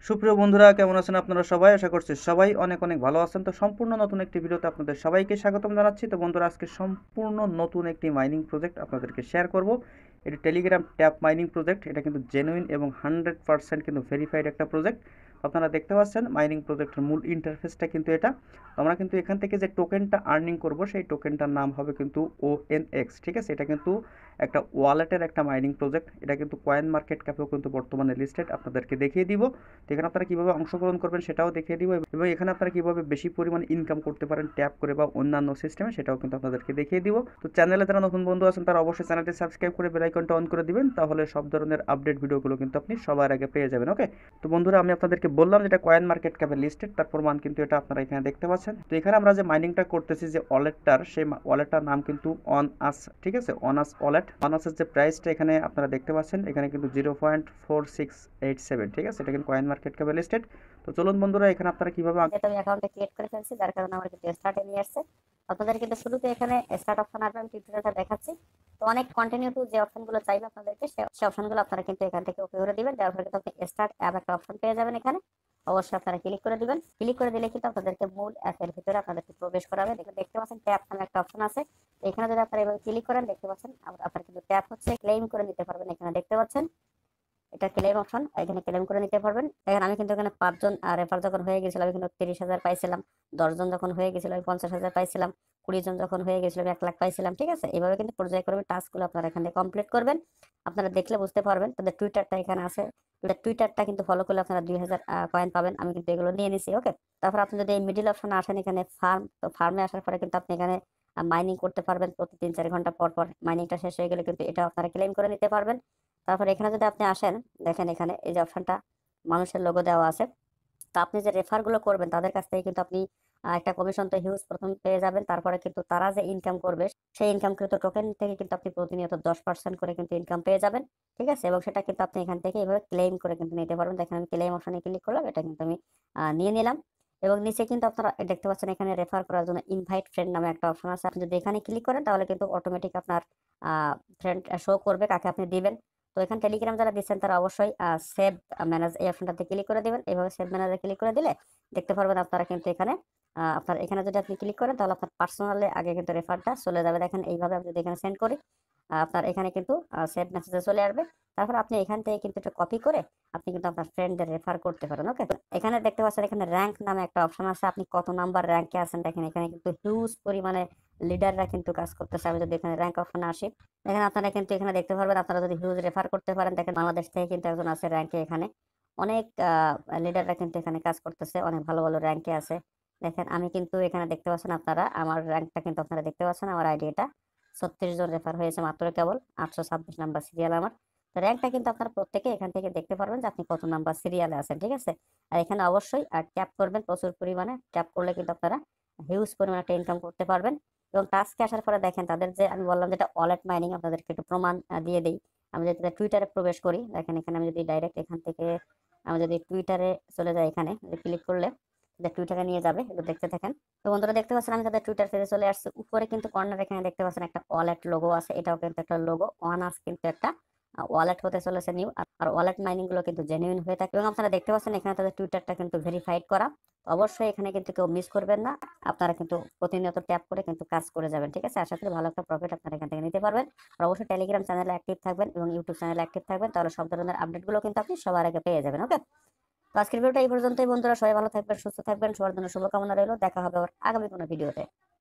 সুপ্রিয় বন্ধুরা, কেমন আছেন আপনারা সবাই? আশা করছি সবাই অনেক অনেক ভালো আছেন। তো সম্পূর্ণ নতুন একটি ভিডিওতে আপনাদের সবাইকে স্বাগতম জানাচ্ছি। তো বন্ধুরা, আজকে সম্পূর্ণ নতুন একটি মাইনিং প্রজেক্ট আপনাদেরকে শেয়ার করব। এটি টেলিগ্রাম ট্যাপ মাইনিং প্রজেক্ট। এটা কিন্তু জেনুইন এবং 100% কিন্তু ভেরিফাইড একটা প্রজেক্ট। আপনারা দেখতে পাচ্ছেন মাইনিং প্রজেক্টের মূল ইন্টারফেসটা কিন্তু এটা। আমরা কিন্তু এখান থেকে যে টোকেনটা আর্নিং করব সেই টোকেনটার নাম হবে কিন্তু ONX। ঠিক আছে, এটা কিন্তু একটা ওয়ালেটের একটা মাইনিং প্রজেক্ট। এটা কিন্তু কয়েন মার্কেট ক্যাপেও কিন্তু বর্তমানে লিস্টেড, আপনাদেরকে দেখিয়ে দিব। তো এখানে আপনারা কীভাবে অংশগ্রহণ করবেন সেটাও দেখিয়ে দিব, এবং এখানে আপনারা কীভাবে বেশি পরিমাণ ইনকাম করতে পারেন ট্যাপ করে বা অন্যান্য সিস্টেমে, সেটাও কিন্তু আপনাদেরকে দেখিয়ে দিব। তো চ্যানেলে যারা নতুন বন্ধু আছেন তারা অবশ্যই চ্যানেলটি সাবস্ক্রাইব করে বেল আইকনটা অন করে দিবেন, তাহলে সব ধরনের আপডেট ভিডিওগুলো কিন্তু আপনি সবার আগে পেয়ে যাবেন। ওকে, তো বন্ধুরা, আমি আপনাদেরকে বললাম যেটা কয়েন মার্কেট ক্যাপে লিস্টেড, তার প্রমাণ কিন্তু এটা আপনারা এখানে দেখতে পাচ্ছেন। তো এখানে আমরা যে মাইনিংটা করতেছি, যে ওয়ালেটটার, সেই ওয়ালেটটার নাম কিন্তু অন আস। ঠিক আছে, অন আস ওয়ালেট। অন আসের যে প্রাইসটা এখানে আপনারা দেখতে পাচ্ছেন, এখানে কিন্তু 0.4687। ঠিক আছে, এটা কিন্তু কয়েন মার্কেট ক্যাপে লিস্টেড। তো চলুন বন্ধুরা, এখানে আপনারা কিভাবে যেহেতু আমি অ্যাকাউন্টে ক্রিয়েট করে ফেলছি, যার কারণে আমার কিন্তু স্টার্টে নিয়ে আসছে। আপনাদের কিন্তু শুরুতে এখানে স্টার্ট অপশন আসবে, আমি টিউটোরিয়ালটা দেখাচ্ছি। তো অনেক কন্টিনিউ টু যে অপশনগুলো চাইবে আপনাদেরকে, সেই অপশনগুলো আপনারা কিন্তু এখান থেকে ওকে করে দিবেন। দেওয়ার পরে কিন্তু আপনি স্টার্ট অ্যাপ একটা অপশন পেয়ে যাবেন এখানে। অবশ্যই আপনারা ক্লিক করে দিবেন। ক্লিক করে দিলে কিন্তু আপনাদেরকে মূল অ্যাপের ভিতরে আপনাদেরকে প্রবেশ করাবে। দেখতে পাচ্ছেন ট্যাপ নামে একটা অপশন আছে। এখানে যদি আপনারা এভাবে ক্লিক করেন, দেখতে পাচ্ছেন আপনারা কিন্তু ট্যাপ হচ্ছে ক্লেম করে নিতে পারবেন। এখানে দেখতে পাচ্ছেন এটা ক্লেম অপশন, এখানে ক্লেম করে নিতে পারবেন। দেখেন আমি কিন্তু এখানে 5 জন রেফার যখন হয়ে গেছিল আমি কিন্তু 30,000 পাইছিলাম। 10 জন যখন হয়ে গেছিল আমি 50,000 পাইছিলাম। 20 জন যখন হয়ে গেছিল আমি 1 লাখ পাইছিলাম। ঠিক আছে, এইভাবে কিন্তু পর্যায়ক্রমে টাস্কগুলো আপনারা এখানে কমপ্লিট করবেন। আপনারা দেখলে বুঝতে পারবেন। তাদের টুইটারটা এখানে আছে, টুইটারটা কিন্তু ফলো করলে আপনারা 2000 কয়েন পাবেন। আমি কিন্তু এগুলো নিয়ে নিছি। ওকে, তারপর আপনি যদি এই মিডিল অপশনে আসেন, এখানে ফার্ম, তো ফার্মে আসার পরে কিন্তু আপনি এখানে মাইনিং করতে পারবেন প্রতি 3-4 ঘন্টা পর পর। মাইনিংটা শেষ হয়ে গেলে কিন্তু এটা আপনারা ক্লেম করে নিতে পারবেন। তারপর এখানে যদি আপনি আসেন, দেখেন এখানে এই যে অপশনটা মানুষের লোগো দেওয়া আছে। তো আপনি যে রেফার গুলো করবেন তাদের কাছ থেকে কিন্তু আপনি একটা কমিশন তো হিউজ প্রথম পেয়ে যাবেন। তারপরে কিন্তু তারা যে ইনকাম করবে সেই ইনকামকৃত টোকেন থেকে কিন্তু আপনি প্রতিনিয়ত 10% করে কিন্তু ইনকাম পেয়ে যাবেন। ঠিক আছে, এবং সেটা কিন্তু আপনি এখান থেকে এভাবে ক্লেম করে কিন্তু নিতে পারবেন। দেখেন আমি ক্লেম অপশনে ক্লিক করলাম, এটা কিন্তু আমি নিয়ে নিলাম। এবং নিচে কিন্তু আপনারা দেখতে পাচ্ছেন এখানে রেফার করার জন্য ইনভাইট ফ্রেন্ড নামে একটা অপশন আছে। আপনি যদি এখানে ক্লিক করেন তাহলে কিন্তু অটোমেটিক আপনার ফ্রেন্ড শো করবে কাকে আপনি দিবেন। তো এখানে টেলিগ্রাম যারা দিচ্ছেন তারা অবশ্যই সেভ ম্যানেজ এই অপশনটাতে ক্লিক করে দিবেন। এইভাবে সেভ ম্যানেজে ক্লিক করে দিলে দেখতে পারবেন আপনারা কিন্তু এখানে আপনার এখানে যদি আপনি ক্লিক করেন তাহলে আপনার পার্সোনালে আগে কিন্তু রেফারটা চলে যাবে। দেখেন এইভাবে আমি যদি এখানে সেন্ড করি, আপনার এখানে কিন্তু সেভ মেসেজে চলে আসবে। তারপর আপনি এখান থেকে কিন্তু এটা কপি করে আপনি কিন্তু আপনার ফ্রেন্ডদের রেফার করতে পারেন। ওকে, এখানে দেখতে পাচ্ছেন এখানে র্যাঙ্ক নামে একটা অপশন আছে, আপনি কত নাম্বার র্যাঙ্কে আছেন দেখেন। এখানে কিন্তু হিউজ পরিমাণে লিডাররা কিন্তু কাজ করতেছে। আমি যদি এখানে র্যাঙ্ক অপশনে আসি, দেখেন আপনারা কিন্তু এখানে দেখতে পারবেন আপনারা যদি হিউজ রেফার করতে পারেন। দেখেন বাংলাদেশ থেকে কিন্তু একজন আছে র্যাঙ্কে, এখানে অনেক লিডাররা কিন্তু এখানে কাজ করতেছে, অনেক ভালো ভালো র্যাঙ্কে আছে। দেখেন আমি কিন্তু এখানে দেখতে পাচ্ছেন আপনারা আমার র্যাঙ্কটা কিন্তু আপনারা দেখতে পাচ্ছেন, আমার আইডি এটা 36 জন রেফার হয়েছে মাত্র, কেবল 826 নাম্বার সিরিয়াল আমার। তো র্যাঙ্কটা কিন্তু আপনারা প্রত্যেকে এখান থেকে দেখতে পারবেন যে আপনি কত নাম্বার সিরিয়ালে আছেন। ঠিক আছে, আর এখানে অবশ্যই ট্যাপ করবেন প্রচুর পরিমাণে। ট্যাপ করলে কিন্তু আপনারা হিউজ পরিমাণে একটা ইনকাম করতে পারবেন। এবং টাস্কে আসার পরে দেখেন তাদের যে আমি বললাম যেটা ওয়ালেট মাইনিং, আপনাদেরকে একটু প্রমাণ দিয়ে দিই। আমি যদি টুইটারে প্রবেশ করি, দেখেন এখানে আমি যদি ডাইরেক্ট এখান থেকে আমি যদি টুইটারে চলে যাই, এখানে ক্লিক করলে টুইটারে নিয়ে যাবে, একটু দেখতে থাকেন। তো বন্ধুরা দেখতে পাচ্ছেন আমি তাদের টুইটার পেজে চলে আসছি। উপরে কিন্তু কর্নার এখানে দেখতে পাচ্ছেন একটা ওয়ালেট লোগো আছে, এটাও কিন্তু একটা লোগো। ওয়ান আস কিন্তু একটা ওয়ালেট হতে চলেছে নিউ। আর ওয়ালেট মাইনিং গুলো কিন্তু জেনুইন হয়ে থাকে। এবং আপনারা দেখতে পাচ্ছেন এখানে তাদের টুইটারটা কিন্তু ভেরিফাইড করা। অবশ্যই এখানে কিন্তু কেউ মিস করবেন না। আপনারা কিন্তু প্রতিনিয়ত ট্যাপ করে কিন্তু কাজ করে যাবেন। ঠিক আছে, আশা করি ভালো একটা প্রফিট আপনারা এখান থেকে নিতে পারবেন। আর অবশ্যই টেলিগ্রাম চ্যানেলে অ্যাক্টিভ থাকবেন এবং ইউটিউব চ্যানেলে অ্যাক্টিভ থাকবেন, তাহলে সব ধরনের আপডেটগুলো কিন্তু আপনি সবার আগে পেয়ে যাবেন। ওকে, তো আজকের ভিডিওটা এই পর্যন্তই বন্ধুরা। সবাই ভালো থাকবেন, সুস্থ থাকবেন, সবার জন্য শুভকামনা রইলো। দেখা হবে আবার আগামী কোনো ভিডিওতে।